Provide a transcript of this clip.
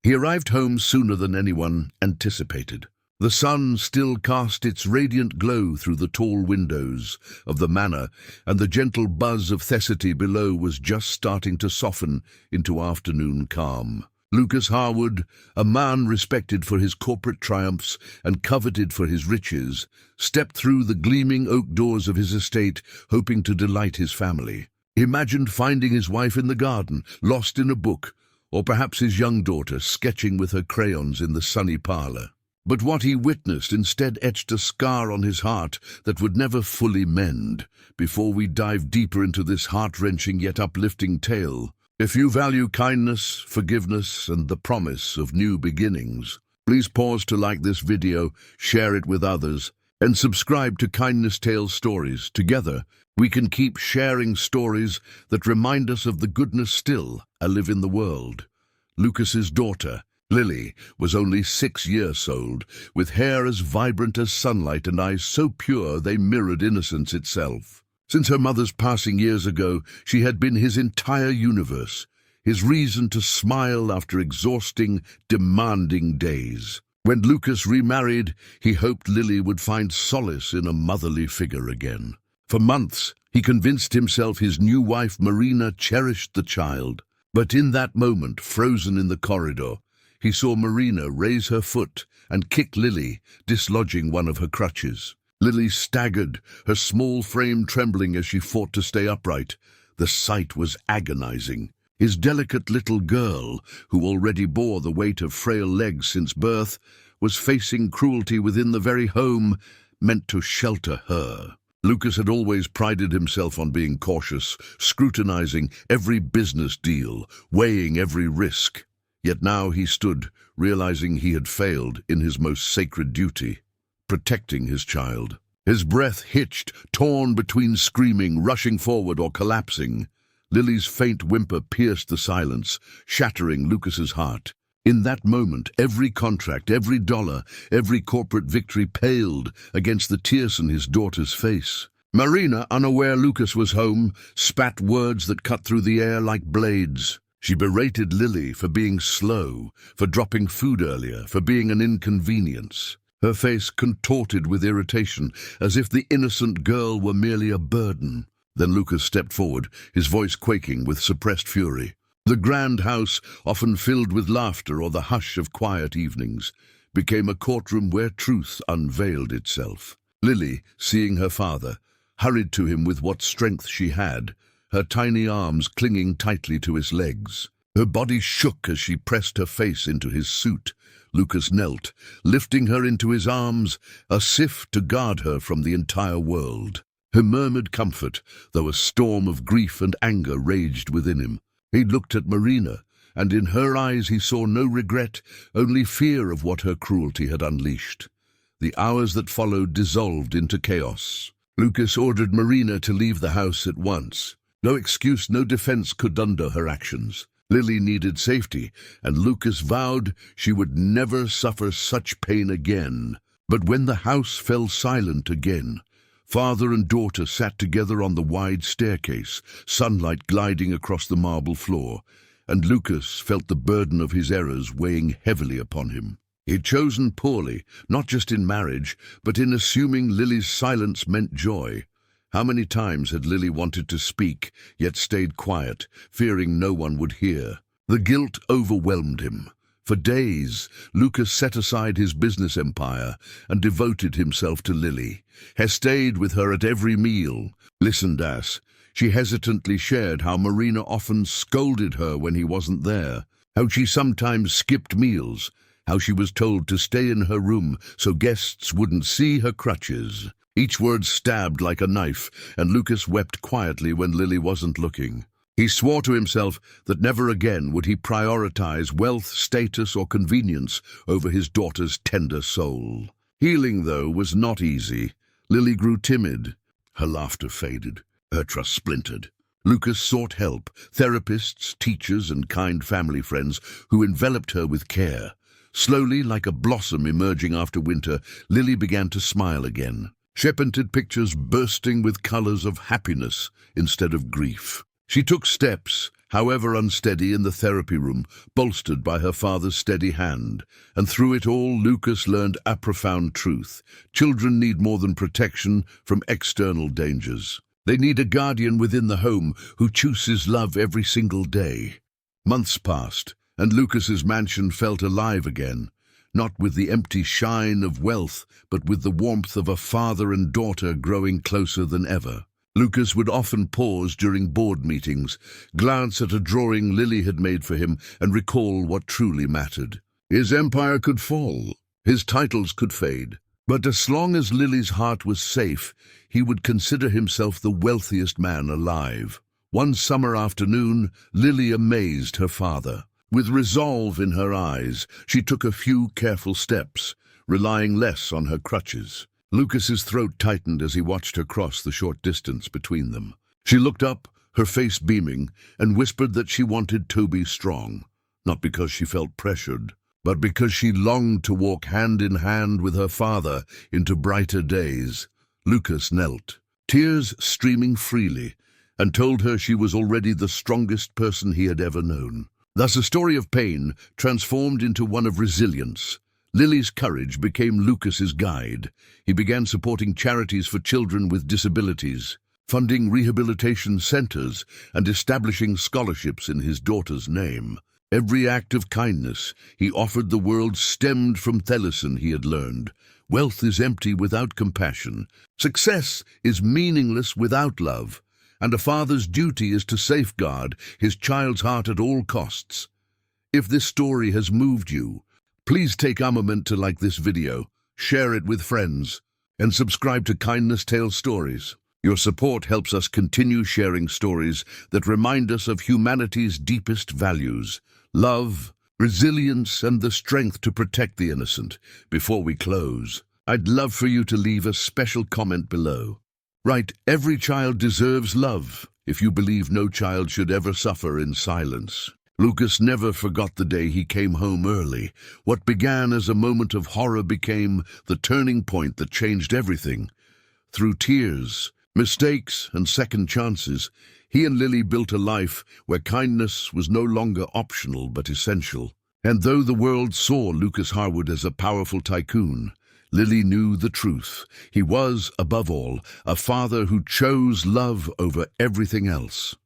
He arrived home sooner than anyone anticipated. The sun still cast its radiant glow through the tall windows of the manor, and the gentle buzz of Thessity below was just starting to soften into afternoon calm. Lucas Harwood, a man respected for his corporate triumphs and coveted for his riches, stepped through the gleaming oak doors of his estate, hoping to delight his family. He imagined finding his wife in the garden, lost in a book, or perhaps his young daughter sketching with her crayons in the sunny parlor. But what he witnessed instead etched a scar on his heart that would never fully mend. Before we dive deeper into this heart-wrenching yet uplifting tale, if you value kindness, forgiveness, and the promise of new beginnings, please pause to like this video, share it with others, and subscribe to Kindness Tales Stories. Together, we can keep sharing stories that remind us of the goodness still alive in the world. Lucas's daughter, Lily, was only 6 years old, with hair as vibrant as sunlight and eyes so pure they mirrored innocence itself. Since her mother's passing years ago, she had been his entire universe, his reason to smile after exhausting, demanding days. When Lucas remarried, he hoped Lily would find solace in a motherly figure again. For months, he convinced himself his new wife Marina cherished the child. But in that moment, frozen in the corridor, he saw Marina raise her foot and kick Lily, dislodging one of her crutches. Lily staggered, her small frame trembling as she fought to stay upright. The sight was agonizing. His delicate little girl, who already bore the weight of frail legs since birth, was facing cruelty within the very home meant to shelter her. Lucas had always prided himself on being cautious, scrutinizing every business deal, weighing every risk. Yet now he stood, realizing he had failed in his most sacred duty, protecting his child. His breath hitched, torn between screaming, rushing forward, or collapsing. Lily's faint whimper pierced the silence, shattering Lucas's heart. In that moment, every contract, every dollar, every corporate victory paled against the tears in his daughter's face. Marina, unaware Lucas was home, spat words that cut through the air like blades. She berated Lily for being slow, for dropping food earlier, for being an inconvenience. Her face contorted with irritation, as if the innocent girl were merely a burden. Then Lucas stepped forward, his voice quaking with suppressed fury. The grand house, often filled with laughter or the hush of quiet evenings, became a courtroom where truth unveiled itself. Lily, seeing her father, hurried to him with what strength she had, her tiny arms clinging tightly to his legs. Her body shook as she pressed her face into his suit. Lucas knelt, lifting her into his arms, as if to guard her from the entire world. He murmured comfort, though a storm of grief and anger raged within him. He looked at Marina, and in her eyes he saw no regret, only fear of what her cruelty had unleashed. The hours that followed dissolved into chaos. Lucas ordered Marina to leave the house at once. No excuse, no defense could undo her actions. Lily needed safety, and Lucas vowed she would never suffer such pain again. But when the house fell silent again, father and daughter sat together on the wide staircase, sunlight gliding across the marble floor, and Lucas felt the burden of his errors weighing heavily upon him. He had chosen poorly, not just in marriage, but in assuming Lily's silence meant joy. How many times had Lily wanted to speak, yet stayed quiet, fearing no one would hear? The guilt overwhelmed him. For days, Lucas set aside his business empire and devoted himself to Lily. He stayed with her at every meal, listened as she hesitantly shared how Marina often scolded her when he wasn't there, how she sometimes skipped meals, how she was told to stay in her room so guests wouldn't see her crutches. Each word stabbed like a knife, and Lucas wept quietly when Lily wasn't looking. He swore to himself that never again would he prioritize wealth, status, or convenience over his daughter's tender soul. Healing, though, was not easy. Lily grew timid. Her laughter faded. Her trust splintered. Lucas sought help, therapists, teachers, and kind family friends who enveloped her with care. Slowly, like a blossom emerging after winter, Lily began to smile again. She painted pictures bursting with colors of happiness instead of grief. She took steps, however unsteady, in the therapy room, bolstered by her father's steady hand. And through it all, Lucas learned a profound truth. Children need more than protection from external dangers. They need a guardian within the home who chooses love every single day. Months passed, and Lucas's mansion felt alive again, not with the empty shine of wealth, but with the warmth of a father and daughter growing closer than ever. Lucas would often pause during board meetings, glance at a drawing Lily had made for him, and recall what truly mattered. His empire could fall, his titles could fade, but as long as Lily's heart was safe, he would consider himself the wealthiest man alive. One summer afternoon, Lily amazed her father. With resolve in her eyes, she took a few careful steps, relying less on her crutches. Lucas's throat tightened as he watched her cross the short distance between them. She looked up, her face beaming, and whispered that she wanted Toby strong, not because she felt pressured, but because she longed to walk hand in hand with her father into brighter days. Lucas knelt, tears streaming freely, and told her she was already the strongest person he had ever known. Thus a story of pain transformed into one of resilience. Lily's courage became Lucas's guide. He began supporting charities for children with disabilities, funding rehabilitation centers, and establishing scholarships in his daughter's name. Every act of kindness he offered the world stemmed from the lesson he had learned. Wealth is empty without compassion. Success is meaningless without love. And a father's duty is to safeguard his child's heart at all costs. If this story has moved you, please take a moment to like this video, share it with friends, and subscribe to Kindness Tales Stories. Your support helps us continue sharing stories that remind us of humanity's deepest values: love, resilience, and the strength to protect the innocent. Before we close, I'd love for you to leave a special comment below. Write, "Every child deserves love," if you believe no child should ever suffer in silence. Lucas never forgot the day he came home early. What began as a moment of horror became the turning point that changed everything. Through tears, mistakes, and second chances, he and Lily built a life where kindness was no longer optional but essential. And though the world saw Lucas Harwood as a powerful tycoon, Lily knew the truth. He was, above all, a father who chose love over everything else.